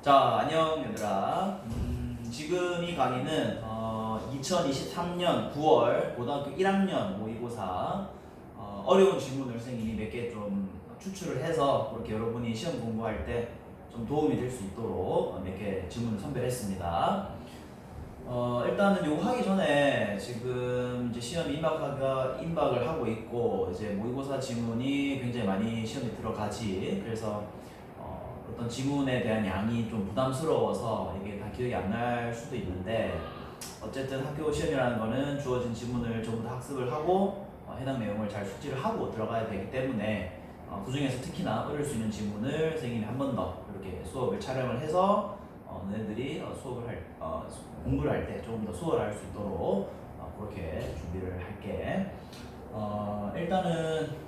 자, 안녕 얘들아. 지금 이 강의는 2023년 9월 고등학교 1학년 모의고사 어려운 질문을 선생님이 몇 개 좀 추출을 해서 그렇게 여러분이 시험 공부할 때 좀 도움이 될 수 있도록 몇 개 질문을 선별했습니다. 일단은 요거 하기 전에 지금 이제 시험 임박을 하고 있고 이제 모의고사 지문이 굉장히 많이 시험에 들어가지. 그래서 어떤 지문에 대한 양이 좀 부담스러워서 이게 다 기억이 안 날 수도 있는데 어쨌든 학교 시험이라는 거는 주어진 지문을 전부 다 학습을 하고 해당 내용을 잘 숙지를 하고 들어가야 되기 때문에 그 중에서 특히나 어려울 수 있는 지문을 선생님이 한 번 더 이렇게 수업을 촬영을 해서 너네들이 공부를 할 때 조금 더 수월할 수 있도록 그렇게 준비를 할게. 일단은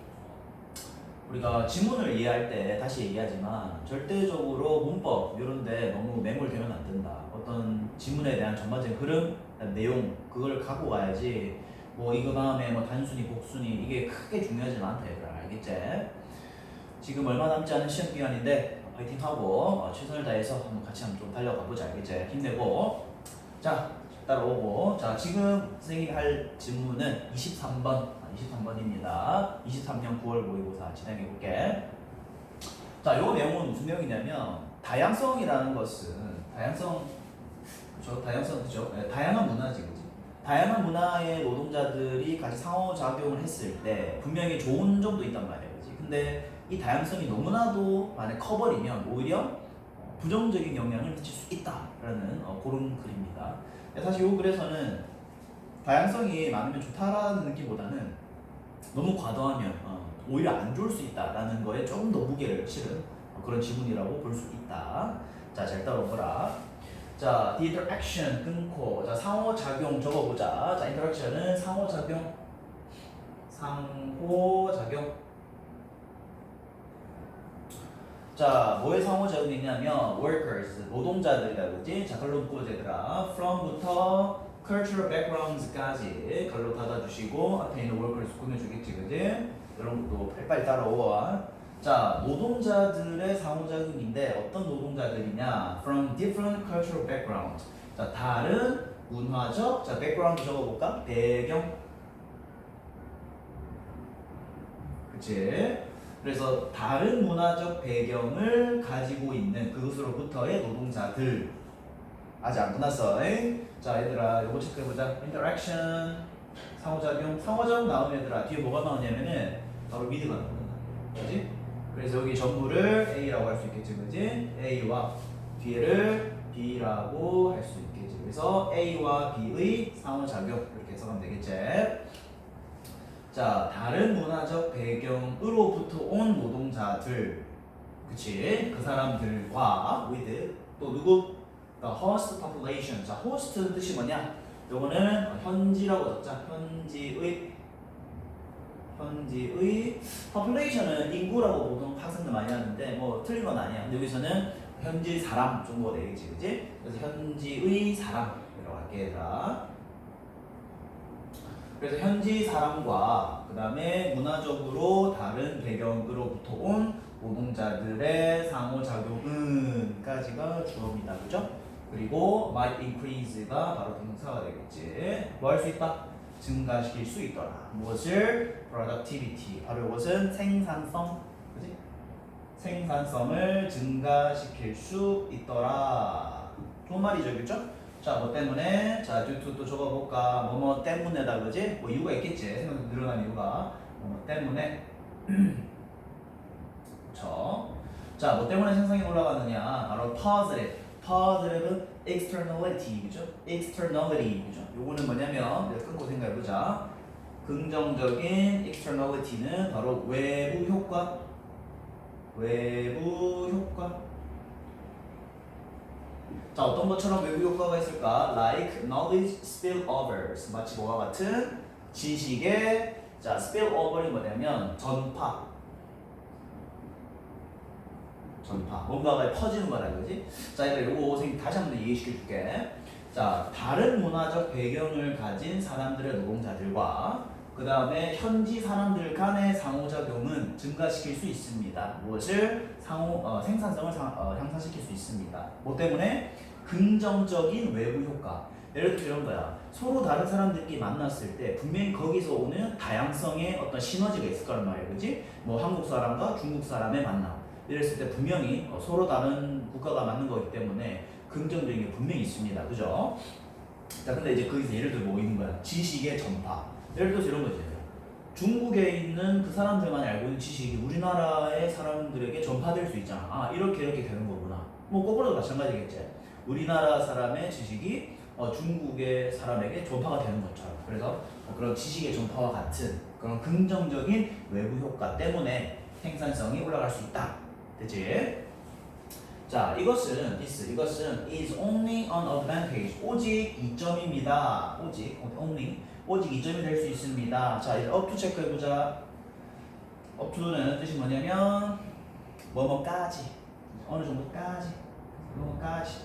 우리가 지문을 이해할 때 다시 얘기하지만 절대적으로 문법 이런데 너무 매몰되면 안 된다. 어떤 지문에 대한 전반적인 흐름, 내용 그걸 갖고 가야지. 뭐 이거 다음에 뭐 단순히 복순이 이게 크게 중요하지는 않다 얘들아. 알겠지? 지금 얼마 남지 않은 시험 기간인데 파이팅하고 최선을 다해서 한번 같이 좀 달려가 보자. 알겠지? 힘내고. 자, 따라오고. 자, 지금 선생님이 할 질문은 23번입니다. 23년 9월 모의고사 진행해 볼게. 자, 요 내용은 무슨 내용이냐면 다양성이라는 것은 그죠? 네, 다양한 문화지, 그지? 다양한 문화의 노동자들이 같이 상호작용을 했을 때 분명히 좋은 점도 있단 말이야, 그지? 근데 이 다양성이 너무나도 만약 커버리면 오히려 부정적인 영향을 미칠 수 있다라는 그런 글입니다. 사실 이 글에서는 다양성이 많으면 좋다라는 느낌보다는 너무 과도하면 오히려 안 좋을 수 있다라는 거에 조금 더 무게를 실은 그런 지문이라고 볼 수 있다. 자, 잘 따라오거라. 자, the interaction 끊고 자 상호작용 적어보자. 자, interaction은 상호작용. 자, 뭐의 상호작용이 있냐면 workers, 노동자들이다, 그지? 자, 결론 보자 얘들아. from부터 cultural backgrounds까지 결론 닫아주시고 앞에 있는 workers 꾸며주겠지, 그지? 이런 것도 빨리빨리 따라오와. 자, 노동자들의 상호작용인데 어떤 노동자들이냐? from different cultural backgrounds. 자, 다른 문화적, 자, background 적어볼까? 배경. 그치? 그래서 다른 문화적 배경을 가지고 있는 그것으로부터의 노동자들. 아직 안 끝났어. 자, 얘들아, 요거 체크해보자. interaction, 상호작용 나오면 얘들아, 뒤에 뭐가 나오냐면은 바로 미드가 나온다. 그지? 그래서 여기 전부를 A라고 할 수 있겠지, 그지? A와 뒤에를 B라고 할 수 있겠지. 그래서 A와 B의 상호작용 이렇게 써가면 되겠지. 자, 다른 문화적 배경으로부터 온 노동자들, 그치? 그 사람들과 with 또 누구? The host population. 자, host 뜻이 뭐냐? 요거는 현지라고 적자. 현지의 population은 인구라고 보통 학생들 많이 하는데 뭐 틀린 건 아니야. 근데 여기서는 현지 사람 정도가 되겠지, 그치? 그래서 현지의 사람이라고 할게, 얘들아. 그래서 현지 사람과 그 다음에 문화적으로 다른 배경으로부터 온 노동자들의 상호작용은까지가 주어입니다. 그죠? 그리고 might increase가 바로 동사가 되겠지. 뭐 할 수 있다? 증가시킬 수 있더라. 무엇을? productivity. 바로 이것은 생산성. 그지? 생산성을 증가시킬 수 있더라. 좋은 말이죠. 그죠? 자, 뭐 때문에? 자, due to 또 적어볼까? 뭐뭐 때문에다, 그지? 뭐 이유가 있겠지. 생각이 늘어난 이유가. 뭐 때문에. 그쵸? 자, 뭐 때문에 생산이 올라가느냐? 바로 positive는 externality, 그죠? externality, 그죠? 요거는 뭐냐면, 내가 끊고 생각해보자. 긍정적인 externality는 바로 외부 효과. 자, 어떤 것처럼 외부 효과가 있을까? Like knowledge spillovers. 마치 뭐와 같은 지식의 자, spillover이 뭐냐면 전파. 뭔가가 퍼지는 거라 그지? 자, 그러니까 요거 선생님 다시 한번 이해시켜 줄게. 자, 다른 문화적 배경을 가진 사람들의 노동자들과 그 그 다음에 현지 사람들 간의 상호작용은 증가시킬 수 있습니다. 무엇을? 생산성을 향상시킬 수 있습니다. 뭐 때문에? 긍정적인 외부 효과. 예를 들어 이런 거야. 서로 다른 사람들끼리 만났을 때 분명히 거기서 오는 다양성의 어떤 시너지가 있을 거란 말이야. 그지? 뭐 한국 사람과 중국 사람의 만남. 이랬을 때 분명히 서로 다른 국가가 맞는 거기 때문에 긍정적인 게 분명히 있습니다. 그죠? 자, 근데 이제 거기서 예를 들어 뭐 있는 거야? 지식의 전파. 예를 들어서 이런 거지. 중국에 있는 그 사람들만이 알고 있는 지식이 우리나라의 사람들에게 전파될 수 있잖아. 아, 이렇게 되는 거구나. 뭐 거꾸로도 마찬가지겠지. 우리나라 사람의 지식이 중국의 사람에게 전파가 되는 것처럼. 그래서 그런 지식의 전파와 같은 그런 긍정적인 외부 효과 때문에 생산성이 올라갈 수 있다. 됐지? 자, 이것은 is only an advantage. 오직 이점입니다. 오직 이점이 될 수 있습니다. 자, 이제 up to 체크해보자. up to는 뜻이 뭐냐면 뭐뭐까지, 어느 정도까지, 뭐뭐까지.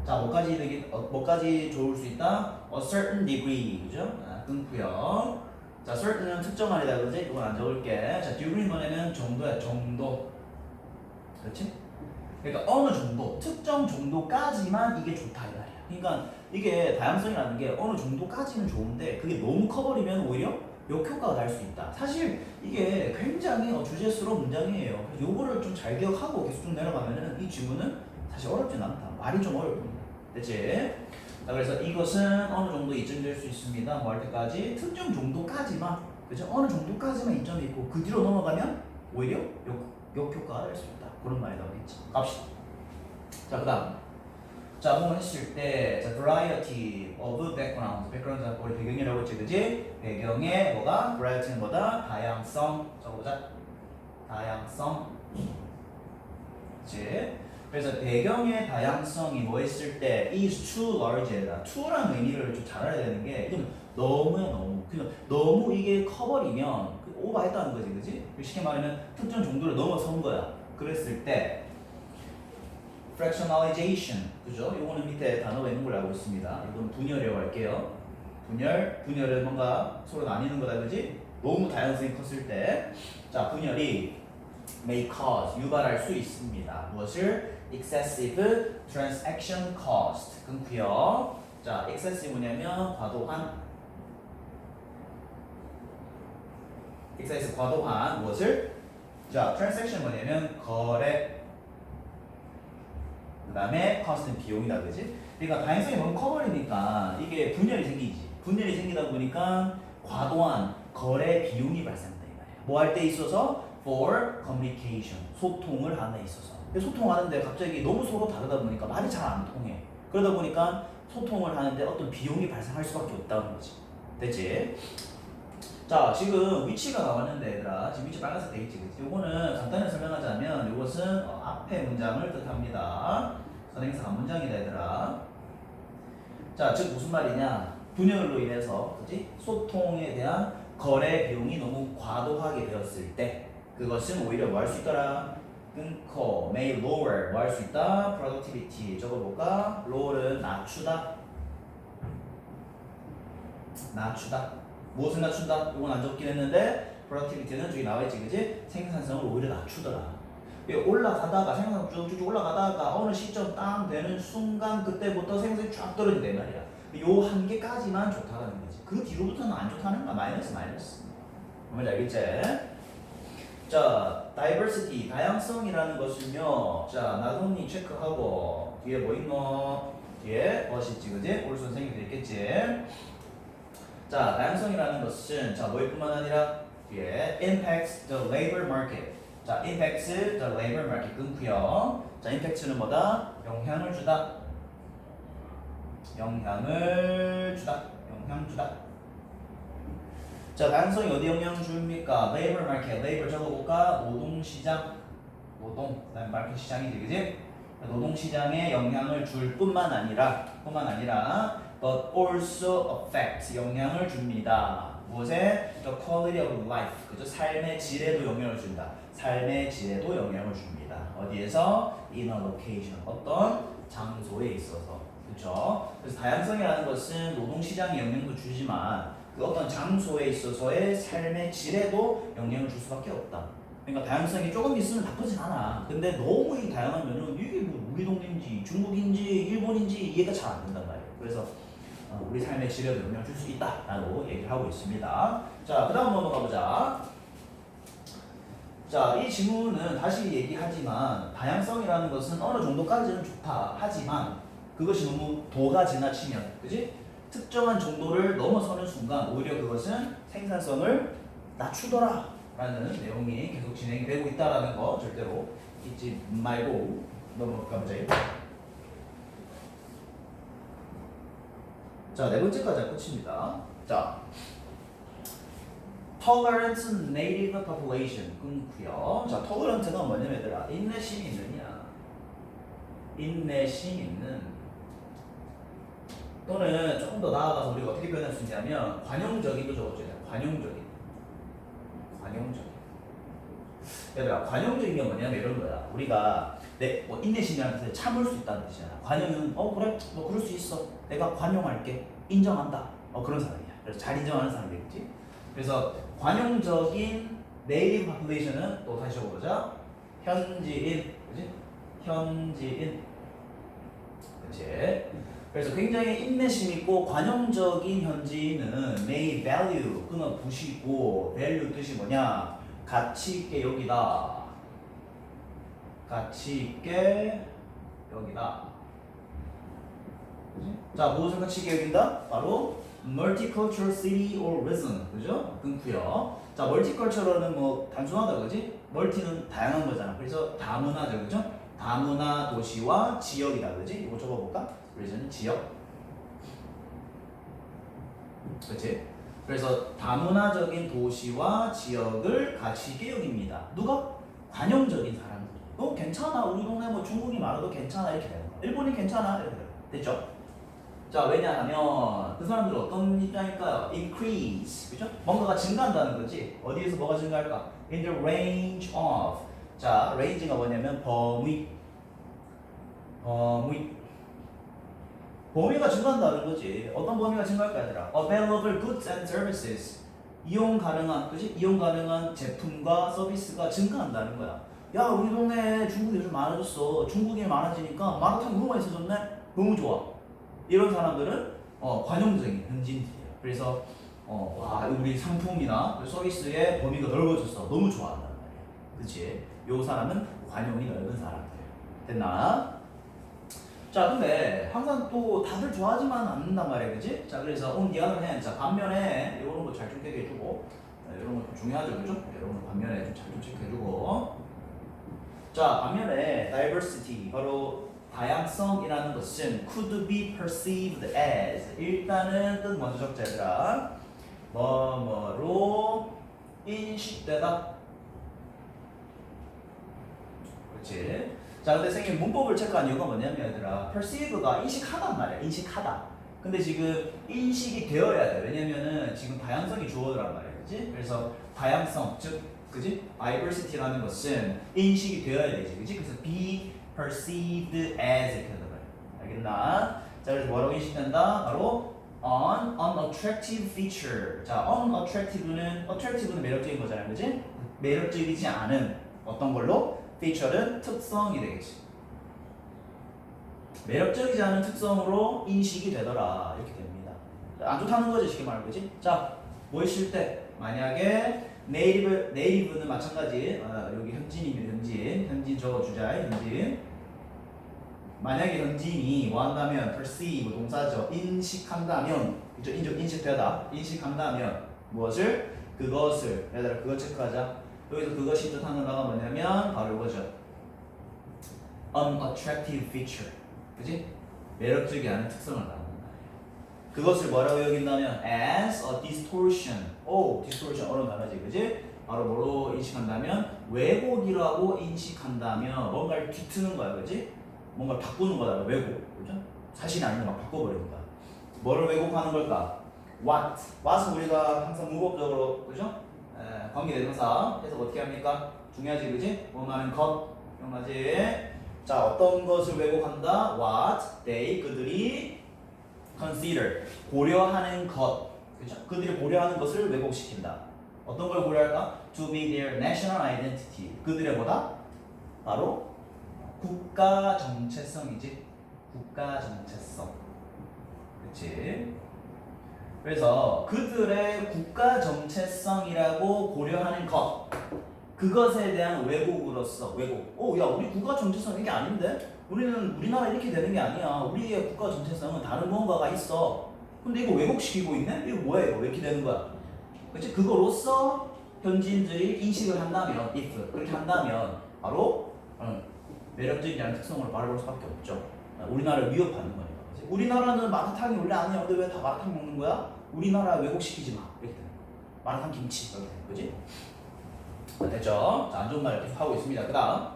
자, 뭐까지 좋을 수 있다? A certain degree, 그죠? 끊고요. 자, certain은 특정하리다, 그지? 이건 안 적을게. 자, degree 뭐냐면 정도야, 정도. 그렇지? 그러니까 어느 정도, 특정 정도까지만 이게 좋다 이 말이야. 그러니까 이게 다양성이라는 게 어느 정도까지는 좋은데 그게 너무 커버리면 오히려 역효과가 날 수 있다. 사실 이게 굉장히 주제스러운 문장이에요. 그래서 요거를 좀 잘 기억하고 계속 좀 내려가면은 이 지문은 사실 어렵진 않다. 말이 좀 어렵습니다. 됐지? 자, 그래서 이것은 어느 정도 이점이 될 수 있습니다. 뭐 할 때까지 특정 정도까지만, 그죠? 어느 정도까지만 이점이 있고 그 뒤로 넘어가면 오히려 역효과가 날 수 있다. 그런 말이 나오겠지. 갑시다. 자, 그다음. 자, 뭐 했을 때, 자, variety of background. background 우리 배경이라고 했지, 그지? 배경의 뭐가? variety는 뭐다? 다양성. 적어보자. 다양성. 그치? 그래서 배경의 다양성이 뭐 했을 때 is too large다. too라는 의미를 좀 잘 알아야 되는 게 이건 너무야 너무. 그냥 너무 이게 커버리면 오버했다는 거지, 그지? 쉽게 말하면 특정 정도를 넘어선 거야. 그랬을 때 fractionalization, 그죠? 요거는 밑에 단어가 있는 걸 알고 있습니다. 이건 분열이라고 할게요. 분열은 뭔가 서로 나뉘는 거다, 그지? 너무 다양성이 컸을 때, 자, 분열이 may cause, 유발할 수 있습니다. 무엇을? excessive transaction cost. 끊고요. 자, excessive 뭐냐면 과도한. excessive 과도한 무엇을? 자, transaction 뭐냐면 거래. 그 다음에 cost는 비용이다, 그지? 그러니까 다양성이 너무 커버리니까 이게 분열이 생기지. 분열이 생기다 보니까 과도한 거래 비용이 발생한다 이 말이야. 뭐 할 때 있어서? for communication. 소통을 하는 데 있어서. 소통하는데 갑자기 너무 서로 다르다 보니까 말이 잘 안 통해. 그러다 보니까 소통을 하는데 어떤 비용이 발생할 수밖에 없다는 거지. 됐지? 자, 지금 위치가 나왔는데 얘들아, 지금 위치 빨간색 돼 있지, 그치? 요거는 간단히 설명하자면 이것은 앞에 문장을 뜻합니다. 선행사가 문장이다 얘들아. 자, 즉 무슨 말이냐? 분열로 인해서, 그치? 소통에 대한 거래 비용이 너무 과도하게 되었을 때 그것은 오히려 뭐 할 수 있더라? 끊고 may lower 뭐 할 수 있다? productivity 적어볼까? lower는 낮추다. 무엇을 낮춘다? 이건 안 적긴 했는데 productivity는 저기 나와있지, 그지? 생산성을 오히려 낮추더라. 올라가다가 생산성 쭉쭉 올라가다가 어느 시점 딱 되는 순간 그때부터 생산성이 쫙 떨어진단 말이야. 요 한계까지만 좋다라는 거지. 그 뒤로부터는 안 좋다는 거야. 마이너스. 뭔지 알겠지? 자, diversity 다양성이라는 것은요. 자, 나동님 체크하고 뒤에 뭐 있노? 뒤에 멋있지, 그지? 올 선생님도 있겠지? 자, 다양성이라는 것은 자, 뭐일 뿐만 아니라 뒤에 impacts the labor market. 자, impacts the labor market 끊고요. 자, impact는 뭐다? 영향을 주다. 자, 다양성이 어디 영향을 줍니까? labor market, labor 적어볼까? 노동시장. 그다음에 마켓 시장이지, 그지? 노동시장에 영향을 줄 뿐만 아니라 but also affect 영향을 줍니다. 무엇에? The quality of life. 그죠? 삶의 질에도 영향을 준다. 어디에서? In a location. 어떤 장소에 있어서. 그렇죠? 그래서 다양성이라는 것은 노동시장에 영향도 주지만 그 어떤 장소에 있어서의 삶의 질에도 영향을 줄 수밖에 없다. 그러니까 다양성이 조금 있으면 나쁘진 않아. 근데 너무 이 다양하면은 이게 뭐 우리 동네인지 중국인지 일본인지 이해가 잘 안 된단 말이에요. 그래서 우리 삶의 질에도 영향을 줄 수 있다라고 얘기를 하고 있습니다. 자, 그 다음 넘어가 보자. 자, 이 질문은 다시 얘기하지만 다양성이라는 것은 어느 정도까지는 좋다. 하지만 그것이 너무 도가 지나치면, 그지? 특정한 정도를 넘어서는 순간 오히려 그것은 생산성을 낮추더라 라는 내용이 계속 진행이 되고 있다라는 거 절대로 잊지 말고 넘어가 보자. 자, 네 번째까지 끝입니다. 자, tolerant native population 끊고요. 자, tolerant가 뭐냐면 얘들아, 인내심이 있느냐, 인내심 있는, 또는 조금 더 나아가서 우리가 어떻게 표현할 수 있냐면 관용적인도 적어줘야 돼. 관용적인. 얘들아, 관용적인 게 뭐냐면 이런 거야. 우리가 뭐 인내심이라는 뜻을 참을 수 있다는 뜻이잖아. 관용은 그래, 뭐 그럴 수 있어. 내가 관용할게. 인정한다. 그런 사람이야. 그래서 잘 인정하는 사람이겠지. 그래서 관용적인 네이티브 포퓰레이션은 또 다시 적어보자. 현지인, 그지? 현지인, 그치? 그래서 굉장히 인내심 있고 관용적인 현지인은 may value, 끊어 부시고 value 뜻이 뭐냐? 가치 있게 여기다. 가치 있게 여기다. 그치? 자, 무엇을 가치 있게 여긴다? 바로 multicultural city or region, 그죠? 끊고요. 자, multicultural은 뭐 단순하다, 그지? 멀티는 다양한 거잖아. 그래서 다문화죠, 그죠? 다문화 도시와 지역이다, 그지? 이거 적어볼까? region은 지역. 그치? 그래서 다문화적인 도시와 지역을 가치 있게 여깁니다. 누가? 관용적인 사람들이. 괜찮아. 우리 동네 뭐 중국이 많아도 괜찮아. 이렇게 되는 거. 일본이 괜찮아. 이렇게 되는 거. 됐죠? 자, 왜냐하면 그 사람들은 어떤 입장일까요? increase, 그죠? 뭔가가 증가한다는 거지. 어디에서 뭐가 증가할까? in the range of. 자, range가 뭐냐면 범위가 증가한다는 거지. 어떤 범위가 증가할까 얘들아? available goods and services. 이용 가능한, 그지? 이용 가능한 제품과 서비스가 증가한다는 거야. 야, 우리 동네에 중국이 요즘 많아졌어. 중국인이 많아지니까 마라탕 너무 맛있어졌네? 너무 좋아. 이런 사람들은 관용적인 현지인들이에요. 그래서 와, 우리 상품이나 서비스의 범위가 넓어졌어. 너무 좋아한단 말이야. 그치? 요 사람은 관용이 넓은 사람들. 됐나? 자, 근데 항상 또 다들 좋아하지만 않는단 말이야, 그지? 자, 그래서 on the other hand, 자, 반면에 이런 거 잘 좀 체크해주고, 이런 거 좀 중요하죠, 그죠? 이런 거 반면에 좀 잘 좀 체크해주고. 자, 반면에 diversity, 바로 다양성이라는 것은 could be perceived as, 일단은 뜻 먼저 적자 얘들아. 뭐뭐로 인식되다. 그렇지? 자, 근데 선생님 문법을 체크한 이유가 뭐냐면 얘들아, perceive가 인식하단 말이야. 인식하다. 근데 지금 인식이 되어야 돼. 왜냐면은 지금 다양성이 주어란 말이야. 그지? 그래서 다양성, 즉, 그지? diversity라는 것은 인식이 되어야 되지. 그지? 그래서 be perceived as 이렇게 된단 말이야. 알겠나? 자, 그래서 뭐라고 인식된다? 바로 an unattractive feature. 자, attractive는 매력적인 거잖아요. 그지? 매력적이지 않은 어떤 걸로? feature는 특성이 되겠지. 매력적이지 않은 특성으로 인식이 되더라. 이렇게 됩니다. 안 좋다는 거지, 쉽게 말하면. 그지? 자, 뭐 있을 때? 만약에 네이티브는 마찬가지. 여기 현진이면 현진 적어주자. 현진. 만약에 현진이 뭐 한다면 perceive 동사죠. 인식한다면, 그죠? 인식되다. 인식한다면 무엇을? 그것을. 얘들아, 그거 체크하자. 여기서 그것이 뜻하는 바가 뭐냐면 바로 이거죠. unattractive feature. 그지? 매력적이 않은 특성을 말하는 거예요. 그것을 뭐라고 여긴다면 as a distortion. distortion 어려운 단어지, 그지? 바로 뭐로 인식한다면 왜곡이라고 인식한다면 뭔가를 뒤트는 거야, 그지? 뭔가를 바꾸는 거다, 왜곡, 그죠? 사실이 아닌 거 막 바꿔버리는 거야. 뭐를 왜곡하는 걸까? what은 우리가 항상 문법적으로, 그죠? 관계대명사 해서 어떻게 합니까? 중요하지, 그지? 원하는 것, 기억나지? 자, 어떤 것을 왜곡한다? What they, 그들이 consider, 고려하는 것, 그죠? 그들이 고려하는 것을 왜곡시킨다. 어떤 걸 고려할까? To be their national identity. 그들의 뭐다? 바로 국가 정체성이지. 국가 정체성. 그치? 그래서 그들의 국가 정체성이라고 고려하는 것, 그것에 대한 왜곡으로서 왜곡. 야, 우리 국가 정체성 이게 아닌데? 우리는 우리나라 이렇게 되는 게 아니야. 우리의 국가 정체성은 다른 뭔가가 있어. 근데 이거 왜곡시키고 있네? 이거 뭐야 이거? 왜 이렇게 되는 거야? 그치? 그거로서 현지인들이 인식을 한다면, if 그렇게 한다면 바로 매력적인 양 특성으로 바라볼 수밖에 없죠. 우리나라를 위협하는 거니까. 그치? 우리나라는 마라탕이 원래 아니야. 근데 왜 다 마라탕 먹는 거야? 우리나라 왜곡시키지 마. 이렇게 되는 거야. 마라탕 김치 이렇게 되는 거지? 됐죠? 자, 안 좋은 말 계속 하고 있습니다. 그 다음.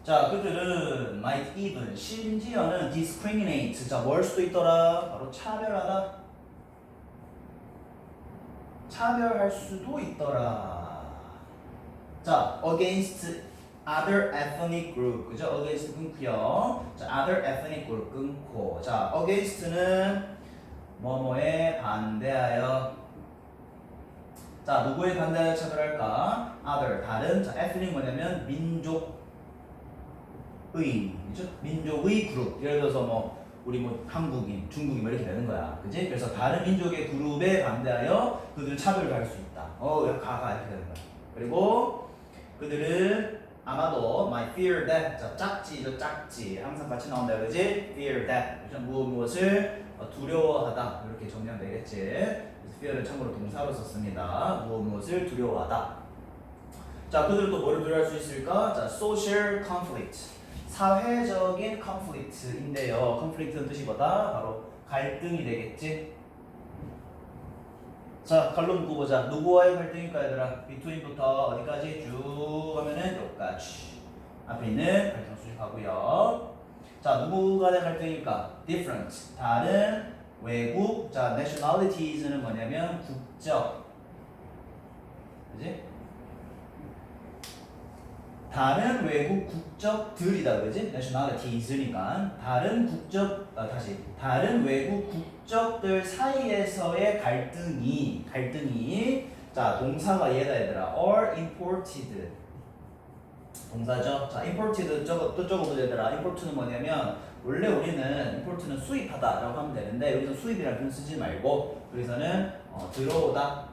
자, 그들은 might even, 심지어는 discriminate. 자, 뭘 수도 있더라? 바로 차별하다. 차별할 수도 있더라. 자, against other ethnic group. 그죠? against 끊고요. 자, other ethnic group 끊고. 자, against는 뭐뭐에 반대하여. 자, 누구에 반대하여 차별할까? other, 다른. 자, ethnic 뭐냐면 민족의, 그죠? 민족의 그룹. 예를 들어서 뭐 우리 뭐 한국인, 중국인 뭐 이렇게 되는 거야. 그지? 그래서 다른 민족의 그룹에 반대하여 그들을 차별할 수 있다. 야, 가가 이렇게 되는 거야. 그리고 그들은 아마도 might fear that. 자, 짝지죠, 짝지. 항상 같이 나온다, 그지? fear that. 그죠? 무엇을 두려워하다. 이렇게 정리하면 되겠지. 그래서 fear는 참고로 동사로 썼습니다. 무엇을 두려워하다. 자, 그들은 또 뭐를 두려워할 수 있을까? 자, social conflict. 사회적인 conflict인데요. conflict는 뜻이 뭐다? 바로 갈등이 되겠지. 자, 갈로 묶어보자. 누구와의 갈등일까, 얘들아? between부터 어디까지 쭉 가면은 여기까지. 앞에 있는 갈등 수식하고요. 자, 누구 간의 갈등일까? different. 다른, 외국. 자, nationalities는 뭐냐면 국적. 그지? 다른 외국 국적들이다, 그지? nationalities니까 다른 국적, 다른 외국 국적들 사이에서의 갈등이 자, 동사가 얘다, 얘들아. or imported. 동사죠. 자, imported 또 적어보자, 얘들아. import는 뭐냐면 원래 우리는 import는 수입하다라고 하면 되는데 여기서 수입이라는 표현 쓰지 말고 여기서는 들어오다.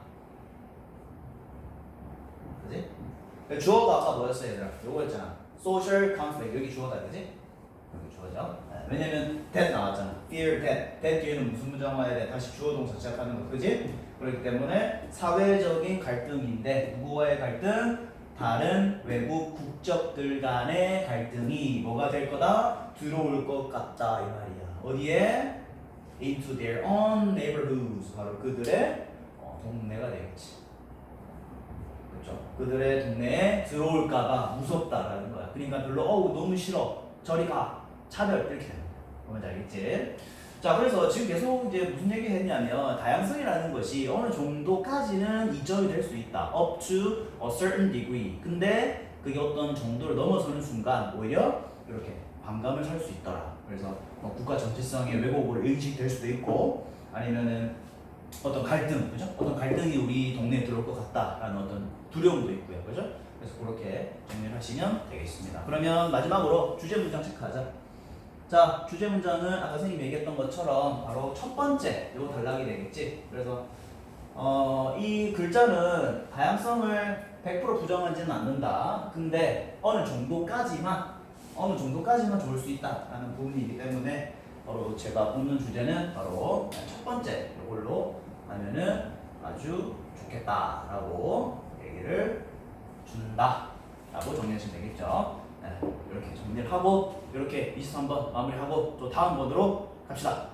그지? 주어가 아까 뭐였어, 얘들아? 요거였잖아. social conflict. 여기 주어다, 그지? 여기 주어죠. 네, 왜냐면 that 나왔잖아. fear that. that 뒤에는 무슨 문장 와야 돼? 다시 주어 동사 시작하는 거, 그지? 그렇기 때문에 사회적인 갈등인데 누구와의 갈등? 다른 외국 국적들 간의 갈등이 뭐가 될 거다? 들어올 것 같다, 이 말이야. 어디에? into their own neighborhoods. 바로 그들의 동네가 되겠지. 그들의 동네에 들어올까봐 무섭다라는 거야. 그러니까 별로 너무 싫어. 저리 가. 차별 이렇게 되는 거야. 뭔지 알겠지? 자, 그래서 지금 계속 이제 무슨 얘기 했냐면 다양성이라는 것이 어느 정도까지는 이점이 될 수 있다. up to a certain degree. 근데 그게 어떤 정도를 넘어서는 순간 오히려 이렇게 반감을 살 수 있더라. 그래서 국가 정체성의 왜곡으로 인식될 수도 있고 아니면은 어떤 갈등, 그죠? 어떤 갈등이 우리 동네에 들어올 것 같다라는 어떤 두려움도 있고요, 그죠? 그래서 그렇게 정리를 하시면 되겠습니다. 그러면 마지막으로 주제 문장 체크하자. 자, 주제 문장은 아까 선생님이 얘기했던 것처럼 바로 첫 번째 요 단락이 되겠지. 그래서 이 글자는 다양성을 100% 부정하지는 않는다. 근데 어느 정도까지만 좋을 수 있다라는 부분이기 때문에 바로 제가 뽑는 주제는 바로 첫 번째 이걸로 하면은 아주 좋겠다라고 얘기를 준다라고 정리하시면 되겠죠. 네, 이렇게 정리를 하고 이렇게 23번 마무리하고 또 다음 번으로 갑시다.